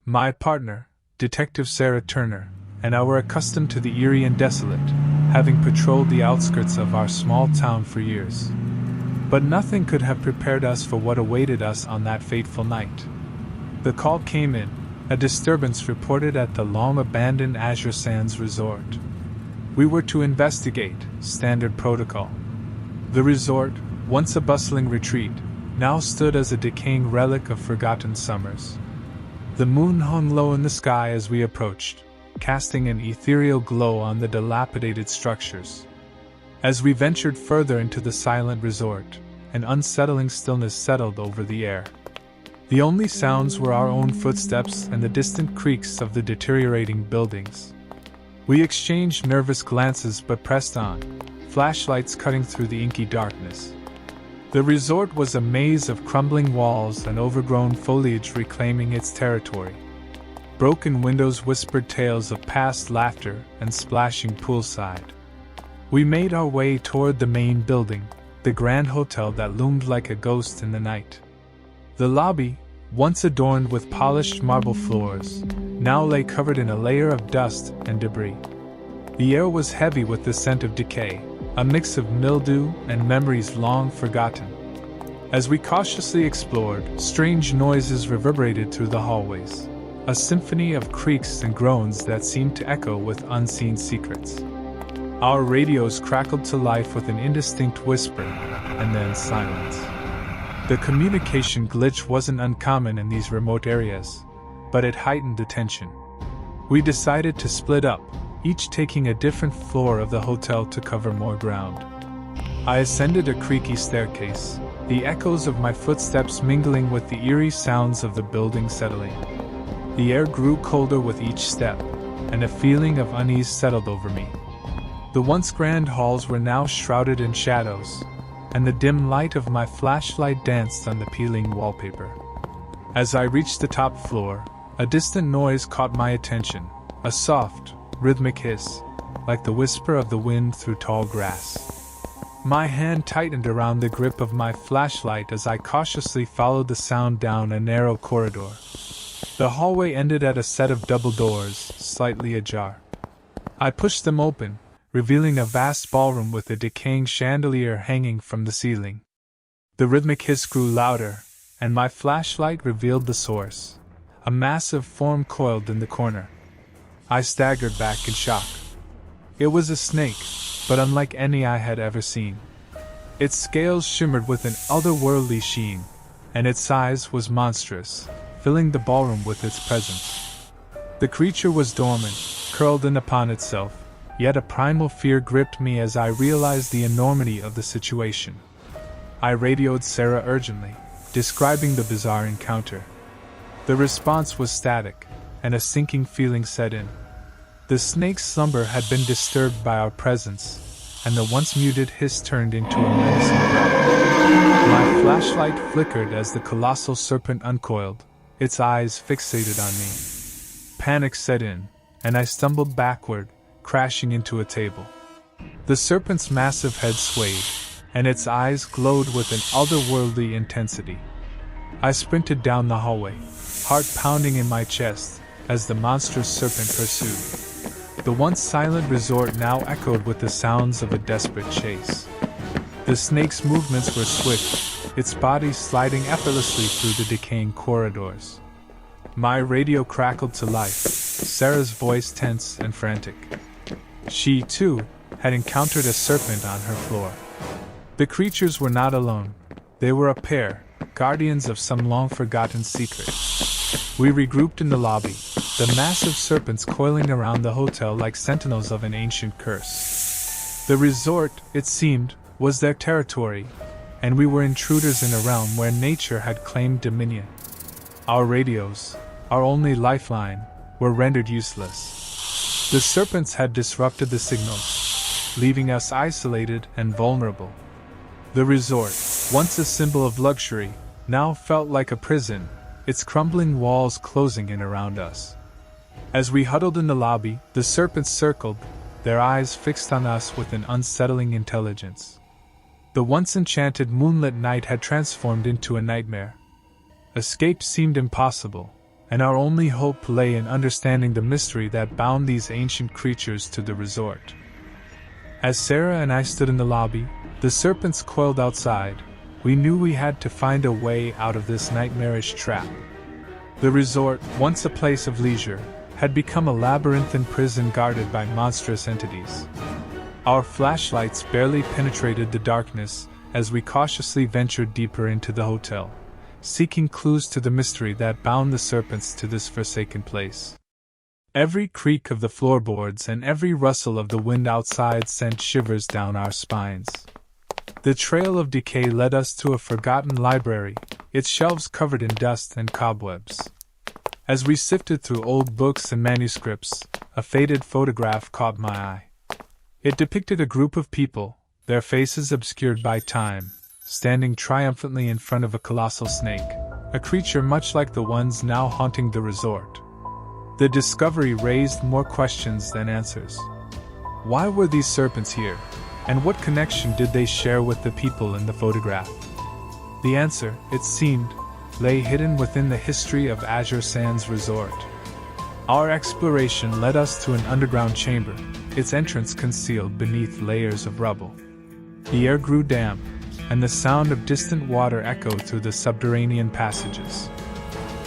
My partner, Detective Sarah Turner, and I were accustomed to the eerie and desolate, having patrolled the outskirts of our small town for years. But nothing could have prepared us for what awaited us on that fateful night. The call came in, a disturbance reported at the long-abandoned Azure Sands Resort. We were to investigate, standard protocol. The resort, once a bustling retreat, now stood as a decaying relic of forgotten summers. The moon hung low in the sky as we approached, casting an ethereal glow on the dilapidated structures. As we ventured further into the silent resort, an unsettling stillness settled over the air. The only sounds were our own footsteps and the distant creaks of the deteriorating buildings. We exchanged nervous glances but pressed on, flashlights cutting through the inky darkness. The resort was a maze of crumbling walls and overgrown foliage reclaiming its territory. Broken windows whispered tales of past laughter and splashing poolside. We made our way toward the main building, the grand hotel that loomed like a ghost in the night. The lobby, once adorned with polished marble floors, now lay covered in a layer of dust and debris. The air was heavy with the scent of decay, a mix of mildew and memories long forgotten. As we cautiously explored, strange noises reverberated through the hallways, a symphony of creaks and groans that seemed to echo with unseen secrets. Our radios crackled to life with an indistinct whisper, and then silence. The communication glitch wasn't uncommon in these remote areas, but it heightened the tension. We decided to split up, each taking a different floor of the hotel to cover more ground. I ascended a creaky staircase, the echoes of my footsteps mingling with the eerie sounds of the building settling. The air grew colder with each step, and a feeling of unease settled over me. The once grand halls were now shrouded in shadows, and the dim light of my flashlight danced on the peeling wallpaper. As I reached the top floor, a distant noise caught my attention, a soft, rhythmic hiss, like the whisper of the wind through tall grass. My hand tightened around the grip of my flashlight as I cautiously followed the sound down a narrow corridor. The hallway ended at a set of double doors, slightly ajar. I pushed them open, revealing a vast ballroom with a decaying chandelier hanging from the ceiling. The rhythmic hiss grew louder, and my flashlight revealed the source, a massive form coiled in the corner. I staggered back in shock. It was a snake, but unlike any I had ever seen. Its scales shimmered with an otherworldly sheen, and its size was monstrous, filling the ballroom with its presence. The creature was dormant, curled in upon itself, yet a primal fear gripped me as I realized the enormity of the situation. I radioed Sarah urgently, describing the bizarre encounter. The response was static, and a sinking feeling set in. The snake's slumber had been disturbed by our presence, and the once muted hiss turned into a menacing growl. My flashlight flickered as the colossal serpent uncoiled, its eyes fixated on me. Panic set in, and I stumbled backward, crashing into a table. The serpent's massive head swayed, and its eyes glowed with an otherworldly intensity. I sprinted down the hallway, heart pounding in my chest, as the monstrous serpent pursued. The once silent resort now echoed with the sounds of a desperate chase. The snake's movements were swift, its body sliding effortlessly through the decaying corridors. My radio crackled to life, Sarah's voice tense and frantic. She, too, had encountered a serpent on her floor. The creatures were not alone. They were a pair, guardians of some long-forgotten secret. We regrouped in the lobby, the massive serpents coiling around the hotel like sentinels of an ancient curse. The resort, it seemed, was their territory, and we were intruders in a realm where nature had claimed dominion. Our radios, our only lifeline, were rendered useless. The serpents had disrupted the signals, leaving us isolated and vulnerable. The resort, once a symbol of luxury, now felt like a prison, its crumbling walls closing in around us. As we huddled in the lobby, the serpents circled, their eyes fixed on us with an unsettling intelligence. The once enchanted moonlit night had transformed into a nightmare. Escape seemed impossible, and our only hope lay in understanding the mystery that bound these ancient creatures to the resort. As Sarah and I stood in the lobby, the serpents coiled outside, we knew we had to find a way out of this nightmarish trap. The resort, once a place of leisure, had become a labyrinthine prison guarded by monstrous entities. Our flashlights barely penetrated the darkness as we cautiously ventured deeper into the hotel, seeking clues to the mystery that bound the serpents to this forsaken place. Every creak of the floorboards and every rustle of the wind outside sent shivers down our spines. The trail of decay led us to a forgotten library, its shelves covered in dust and cobwebs. As we sifted through old books and manuscripts, a faded photograph caught my eye. It depicted a group of people, their faces obscured by time, standing triumphantly in front of a colossal snake, a creature much like the ones now haunting the resort. The discovery raised more questions than answers. Why were these serpents here, and what connection did they share with the people in the photograph? The answer, it seemed, lay hidden within the history of Azure Sands Resort. Our exploration led us to an underground chamber, its entrance concealed beneath layers of rubble. The air grew damp, and the sound of distant water echoed through the subterranean passages.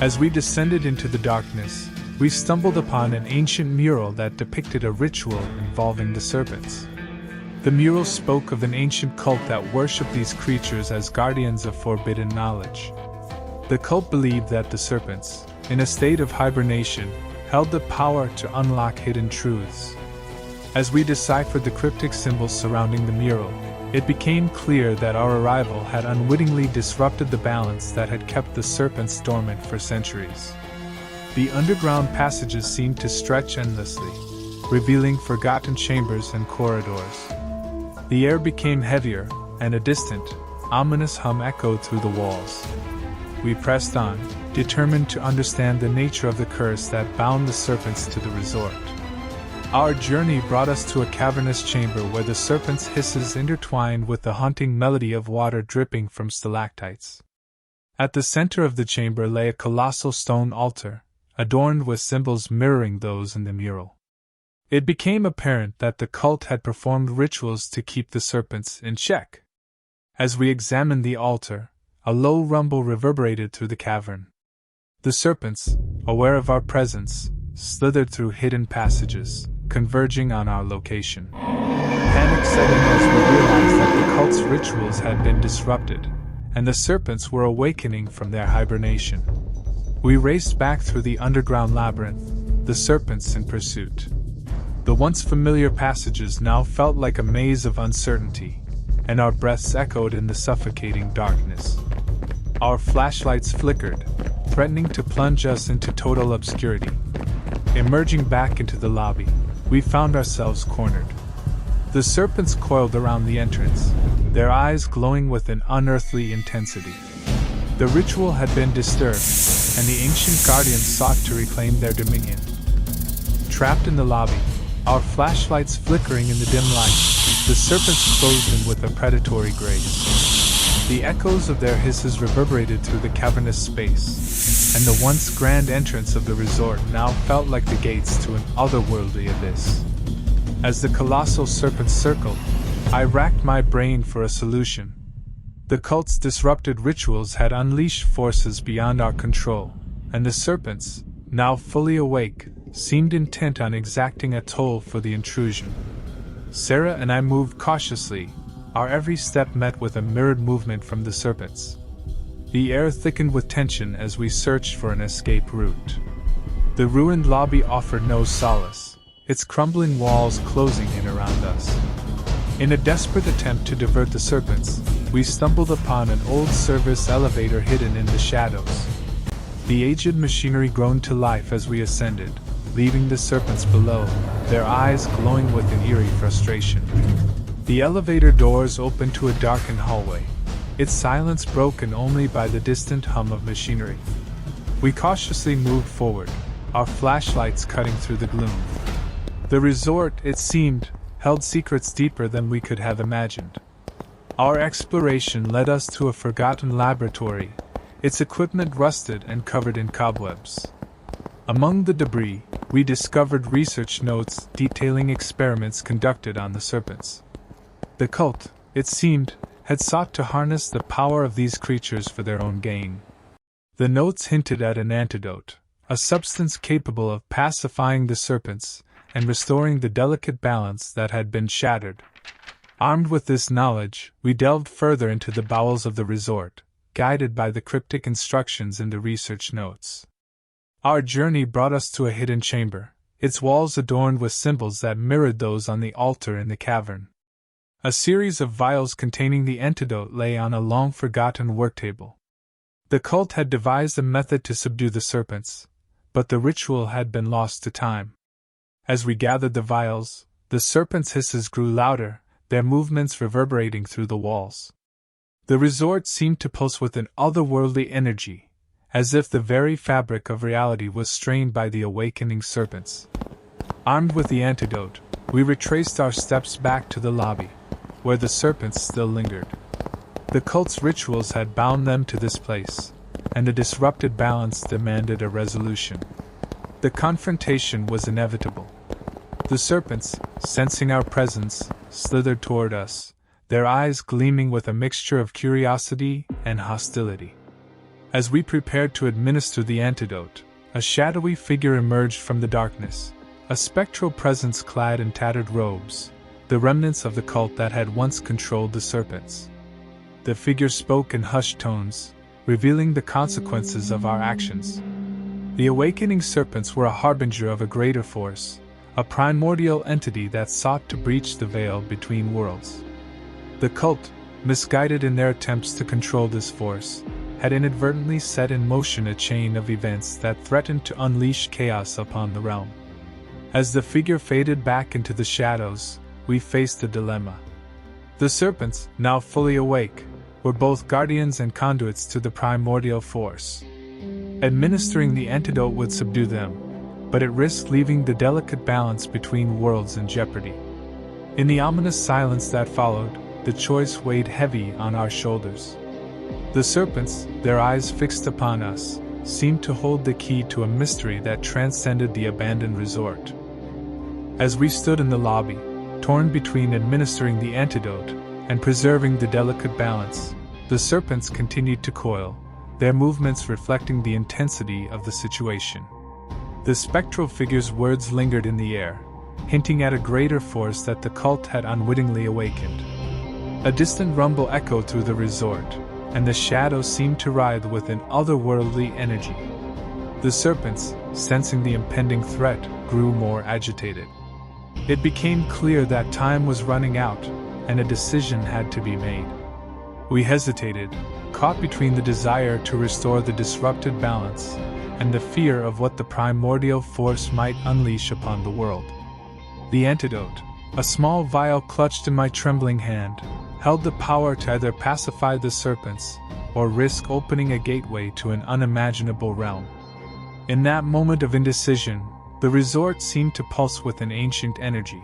As we descended into the darkness, we stumbled upon an ancient mural that depicted a ritual involving the serpents. The mural spoke of an ancient cult that worshipped these creatures as guardians of forbidden knowledge. The cult believed that the serpents, in a state of hibernation, held the power to unlock hidden truths. As we deciphered the cryptic symbols surrounding the mural, it became clear that our arrival had unwittingly disrupted the balance that had kept the serpents dormant for centuries. The underground passages seemed to stretch endlessly, revealing forgotten chambers and corridors. The air became heavier, and a distant, ominous hum echoed through the walls. We pressed on, determined to understand the nature of the curse that bound the serpents to the resort. Our journey brought us to a cavernous chamber where the serpents' hisses intertwined with the haunting melody of water dripping from stalactites. At the center of the chamber lay a colossal stone altar, adorned with symbols mirroring those in the mural. It became apparent that the cult had performed rituals to keep the serpents in check. As we examined the altar, a low rumble reverberated through the cavern. The serpents, aware of our presence, slithered through hidden passages, converging on our location. Panic set in as we realized that the cult's rituals had been disrupted, and the serpents were awakening from their hibernation. We raced back through the underground labyrinth, the serpents in pursuit. The once familiar passages now felt like a maze of uncertainty, and our breaths echoed in the suffocating darkness. Our flashlights flickered, threatening to plunge us into total obscurity. Emerging back into the lobby, we found ourselves cornered. The serpents coiled around the entrance, their eyes glowing with an unearthly intensity. The ritual had been disturbed, and the ancient guardians sought to reclaim their dominion. Trapped in the lobby, our flashlights flickering in the dim light, the serpents closed in with a predatory grace. The echoes of their hisses reverberated through the cavernous space, and the once grand entrance of the resort now felt like the gates to an otherworldly abyss. As the colossal serpents circled, I racked my brain for a solution. The cult's disrupted rituals had unleashed forces beyond our control, and the serpents, now fully awake, seemed intent on exacting a toll for the intrusion. Sarah and I moved cautiously, our every step met with a mirrored movement from the serpents. The air thickened with tension as we searched for an escape route. The ruined lobby offered no solace, its crumbling walls closing in around us. In a desperate attempt to divert the serpents, we stumbled upon an old service elevator hidden in the shadows. The aged machinery groaned to life as we ascended, leaving the serpents below, their eyes glowing with an eerie frustration. The elevator doors opened to a darkened hallway, its silence broken only by the distant hum of machinery. We cautiously moved forward, our flashlights cutting through the gloom. The resort, it seemed, held secrets deeper than we could have imagined. Our exploration led us to a forgotten laboratory, its equipment rusted and covered in cobwebs. Among the debris, we discovered research notes detailing experiments conducted on the serpents. The cult, it seemed, had sought to harness the power of these creatures for their own gain. The notes hinted at an antidote, a substance capable of pacifying the serpents and restoring the delicate balance that had been shattered. Armed with this knowledge, we delved further into the bowels of the resort, guided by the cryptic instructions in the research notes. Our journey brought us to a hidden chamber, its walls adorned with symbols that mirrored those on the altar in the cavern. A series of vials containing the antidote lay on a long-forgotten worktable. The cult had devised a method to subdue the serpents, but the ritual had been lost to time. As we gathered the vials, the serpents' hisses grew louder, their movements reverberating through the walls. The resort seemed to pulse with an otherworldly energy, as if the very fabric of reality was strained by the awakening serpents. Armed with the antidote, we retraced our steps back to the lobby, where the serpents still lingered. The cult's rituals had bound them to this place, and the disrupted balance demanded a resolution. The confrontation was inevitable. The serpents, sensing our presence, slithered toward us, their eyes gleaming with a mixture of curiosity and hostility. As we prepared to administer the antidote, a shadowy figure emerged from the darkness, a spectral presence clad in tattered robes, the remnants of the cult that had once controlled the serpents. The figure spoke in hushed tones, revealing the consequences of our actions. The awakening serpents were a harbinger of a greater force, a primordial entity that sought to breach the veil between worlds. The cult, misguided in their attempts to control this force, had inadvertently set in motion a chain of events that threatened to unleash chaos upon the realm. As the figure faded back into the shadows, we faced a dilemma. The serpents, now fully awake, were both guardians and conduits to the primordial force. Administering the antidote would subdue them, but it risked leaving the delicate balance between worlds in jeopardy. In the ominous silence that followed, the choice weighed heavy on our shoulders. The serpents, their eyes fixed upon us, seemed to hold the key to a mystery that transcended the abandoned resort. As we stood in the lobby, torn between administering the antidote and preserving the delicate balance, the serpents continued to coil, their movements reflecting the intensity of the situation. The spectral figure's words lingered in the air, hinting at a greater force that the cult had unwittingly awakened. A distant rumble echoed through the resort, and the shadows seemed to writhe with an otherworldly energy. The serpents, sensing the impending threat, grew more agitated. It became clear that time was running out, and a decision had to be made. We hesitated, caught between the desire to restore the disrupted balance and the fear of what the primordial force might unleash upon the world. The antidote, a small vial clutched in my trembling hand, held the power to either pacify the serpents or risk opening a gateway to an unimaginable realm. In that moment of indecision, the resort seemed to pulse with an ancient energy.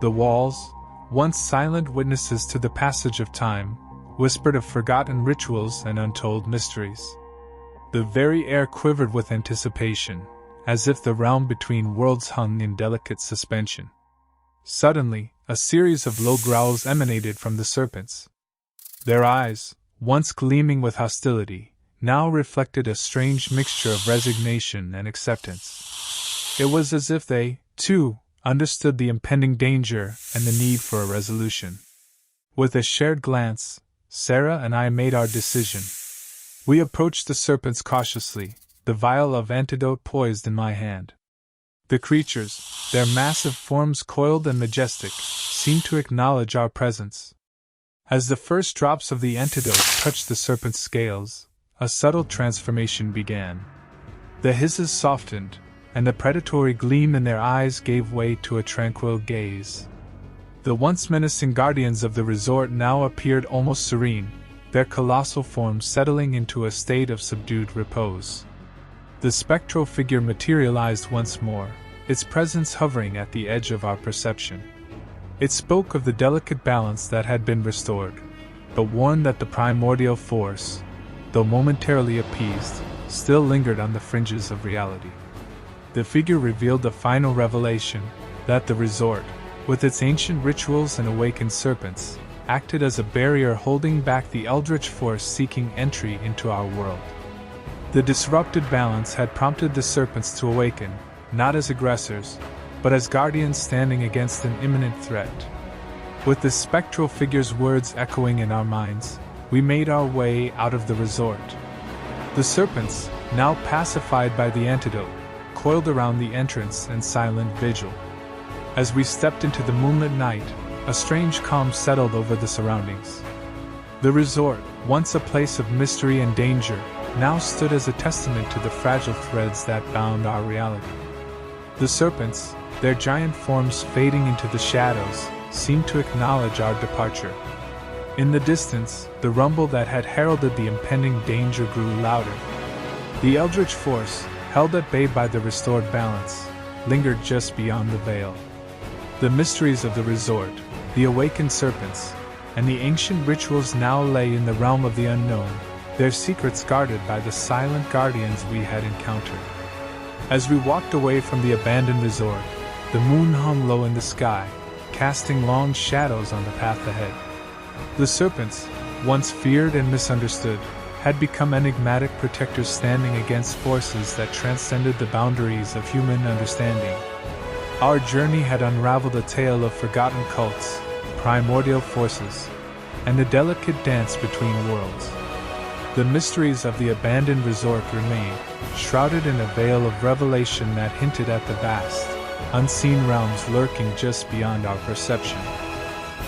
The walls, once silent witnesses to the passage of time, whispered of forgotten rituals and untold mysteries. The very air quivered with anticipation, as if the realm between worlds hung in delicate suspension. Suddenly, a series of low growls emanated from the serpents. Their eyes, once gleaming with hostility, now reflected a strange mixture of resignation and acceptance. It was as if they, too, understood the impending danger and the need for a resolution. With a shared glance, Sarah and I made our decision. We approached the serpents cautiously, the vial of antidote poised in my hand. The creatures, their massive forms coiled and majestic, seemed to acknowledge our presence. As the first drops of the antidote touched the serpent's scales, a subtle transformation began. The hisses softened, and the predatory gleam in their eyes gave way to a tranquil gaze. The once menacing guardians of the resort now appeared almost serene, their colossal forms settling into a state of subdued repose. The spectral figure materialized once more, its presence hovering at the edge of our perception. It spoke of the delicate balance that had been restored, but warned that the primordial force, though momentarily appeased, still lingered on the fringes of reality. the figure revealed the final revelation, that the resort, with its ancient rituals and awakened serpents, acted as a barrier holding back the eldritch force seeking entry into our world. The disrupted balance had prompted the serpents to awaken, not as aggressors, but as guardians standing against an imminent threat. With the spectral figure's words echoing in our minds, we made our way out of the resort. The serpents, now pacified by the antidote, coiled around the entrance in silent vigil. As we stepped into the moonlit night, a strange calm settled over the surroundings. The resort, once a place of mystery and danger, now stood as a testament to the fragile threads that bound our reality. The serpents, their giant forms fading into the shadows, seemed to acknowledge our departure. In the distance, the rumble that had heralded the impending danger grew louder. The eldritch force, held at bay by the restored balance, lingered just beyond the veil. The mysteries of the resort, the awakened serpents, and the ancient rituals now lay in the realm of the unknown, their secrets guarded by the silent guardians we had encountered. As we walked away from the abandoned resort, the moon hung low in the sky, casting long shadows on the path ahead. The serpents, once feared and misunderstood, had become enigmatic protectors standing against forces that transcended the boundaries of human understanding. Our journey had unraveled a tale of forgotten cults, primordial forces, and the delicate dance between worlds. The mysteries of the abandoned resort remained, shrouded in a veil of revelation that hinted at the vast, unseen realms lurking just beyond our perception.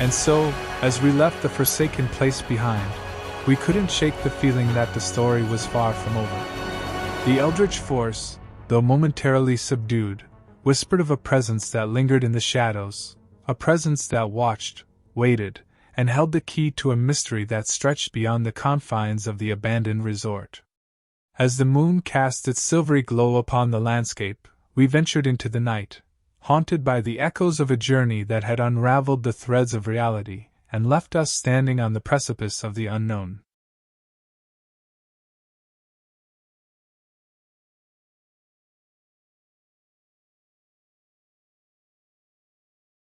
And so, as we left the forsaken place behind, we couldn't shake the feeling that the story was far from over. The eldritch force, though momentarily subdued, whispered of a presence that lingered in the shadows, a presence that watched, waited, and held the key to a mystery that stretched beyond the confines of the abandoned resort. As the moon cast its silvery glow upon the landscape, we ventured into the night, haunted by the echoes of a journey that had unraveled the threads of reality and left us standing on the precipice of the unknown.